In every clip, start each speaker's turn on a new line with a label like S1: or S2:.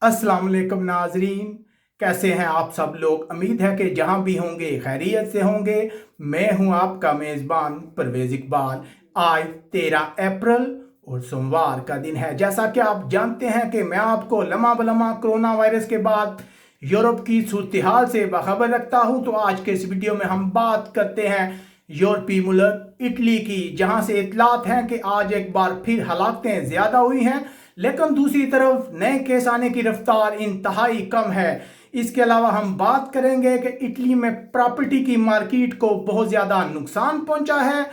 S1: अस्सलाम वालेकुम नाजरीन, कैसे हैं आप सब लोग। उम्मीद है कि जहां भी होंगे खैरियत से होंगे। मैं हूं आपका मेज़बान परवेज़ इकबाल। आज 13 अप्रैल और सोमवार का दिन है। जैसा कि आप जानते हैं कि मैं आपको लम्हा बलम्हा कोरोना वायरस के बाद यूरोप की सूरत हाल से बाखबर रखता हूं। तो आज के इस वीडियो में हम बात करते हैं यूरोपीय मुल्क इटली की, जहां से इतलात हैं कि आज एक बार फिर हलाकतें ज़्यादा हुई हैं, लेकिन दूसरी तरफ नए केस आने की रफ्तार इंतहाई कम है। इसके अलावा हम बात करेंगे कि इटली में प्रॉपर्टी की मार्केट को बहुत ज़्यादा नुकसान पहुंचा है।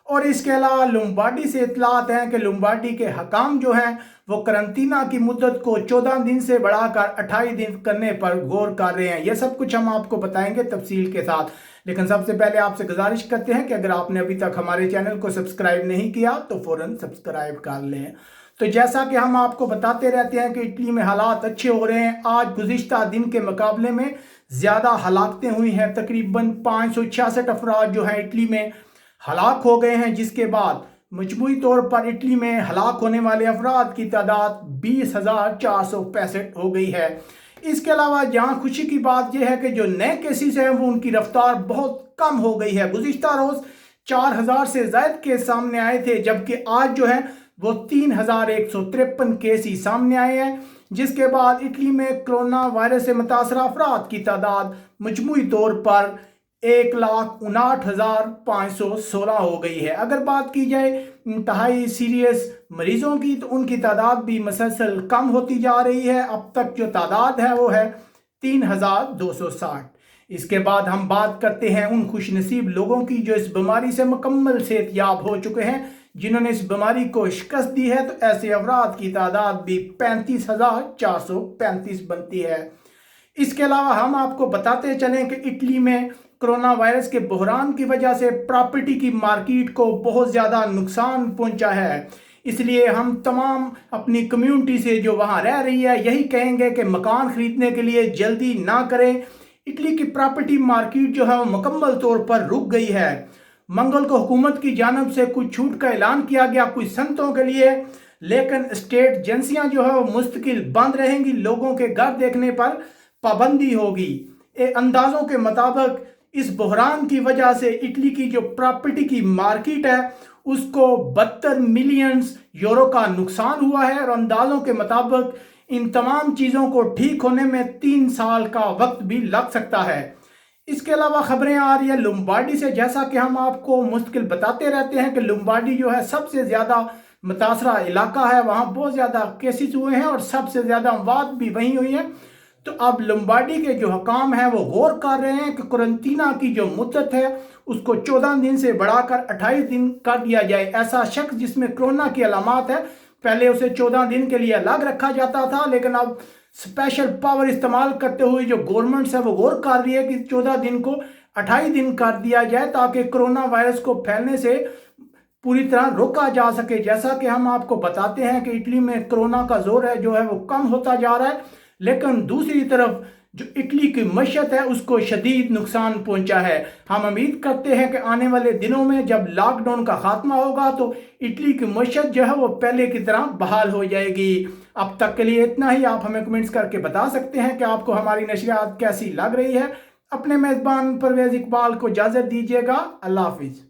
S1: और इसके अलावा लोम्बार्डी से इतलात हैं कि लोम्बार्डी के हकाम जो हैं वो करंतना की मुद्दत को 14 दिन से बढ़ाकर 28 दिन करने पर गौर कर रहे हैं। यह सब कुछ हम आपको बताएंगे तफसील के साथ। लेकिन सबसे पहले आपसे गुजारिश करते हैं कि अगर आपने अभी तक हमारे चैनल को सब्सक्राइब नहीं किया तो फौरन सब्सक्राइब कर लें। तो जैसा कि हम आपको बताते रहते हैं कि इटली में हालात अच्छे हो रहे हैं। आज गुज़िश्ता दिन के मुकाबले में ज़्यादा हलाकतें हुई हैं। तकरीबन 566 अफराद जो हैं इटली में हलाक हो गए हैं, जिसके बाद मजमूई तौर पर इटली में हलाक होने वाले अफराद की तादाद 20,465 हो गई है। इसके अलावा जहां खुशी की बात यह है कि जो नए केसेस हैं वो उनकी रफ्तार बहुत कम हो गई है। गुज़िश्ता रोज़ 4,000 से ज़ायद केस सामने आए थे, जबकि आज जो है वो 3,153 केस ही सामने आए हैं, जिसके बाद इटली में कोरोना वायरस से मुतासर अफराद की तादाद मजमूई तौर पर 1,59,516 हो गई है। अगर बात की जाए इंतहाई सीरियस मरीजों की तो उनकी तादाद भी मसलसल कम होती जा रही है। अब तक जो तादाद है वो है 3,260। इसके बाद हम बात करते हैं उन खुशनसीब लोगों की जो इस बीमारी से मुकम्मल सेहतयाब हो चुके हैं, जिन्होंने इस बीमारी को शिकस्त दी है। तो ऐसे अफराद की तादाद भी 35,435 बनती है। इसके अलावा हम आपको बताते चलें कि इटली में कोरोना वायरस के बहरान की वजह से प्रॉपर्टी की मार्केट को बहुत ज़्यादा नुकसान पहुंचा है। इसलिए हम तमाम अपनी कम्युनिटी से जो वहां रह रही है यही कहेंगे कि मकान खरीदने के लिए जल्दी ना करें। इटली की प्रॉपर्टी मार्केट जो है वो मुकम्मल तौर पर रुक गई है। मंगल को हुकूमत की जानब से कुछ छूट का ऐलान किया गया कुछ संतों के लिए, लेकिन स्टेट एजेंसियां जो है वो मुस्तकिल बंद रहेंगी। लोगों के घर देखने पर पाबंदी होगी। अंदाजों के मुताबिक इस बहरान की वजह से इटली की जो प्रॉपर्टी की मार्केट है उसको 72 मिलियन यूरो का नुकसान हुआ है। और अंदाजों के मुताबिक इन तमाम चीज़ों को ठीक होने में 3 साल का वक्त भी लग सकता है। इसके अलावा खबरें आ रही है लोम्बार्डी से। जैसा कि हम आपको मुस्तकिल बताते रहते हैं कि लोम्बार्डी जो है सबसे ज़्यादा मुतासरा इलाका है, वहाँ बहुत ज़्यादा केसेस हुए हैं और सबसे ज़्यादा अमवात भी वहीं हुई हैं। तो अब लोम्बार्डी के जो हकाम हैं वो गौर कर रहे हैं कि करंतना की जो मुद्दत है उसको 14 दिन से बढ़ाकर 28 दिन कर दिया जाए। ऐसा शख्स जिसमें कोरोना की अलामात है, पहले उसे 14 दिन के लिए अलग रखा जाता था, लेकिन अब स्पेशल पावर इस्तेमाल करते हुए जो गवर्नमेंट है वो गौर कर रही है कि 14 दिन को 28 दिन कर दिया जाए, ताकि कोरोना वायरस को फैलने से पूरी तरह रोका जा सके। जैसा कि हम आपको बताते हैं कि इटली में कोरोना का जोर है जो है वो कम होता जा रहा है, लेकिन दूसरी तरफ जो इटली की मईशत है उसको शदीद नुकसान पहुंचा है। हम उम्मीद करते हैं कि आने वाले दिनों में जब लॉकडाउन का खात्मा होगा तो इटली की मईशत जो है वो पहले की तरह बहाल हो जाएगी। अब तक के लिए इतना ही। आप हमें कमेंट्स करके बता सकते हैं कि आपको हमारी नशरियात कैसी लग रही है। अपने मेज़बान परवेज़ इकबाल को इजाज़त दीजिएगा। अल्लाह हाफिज़।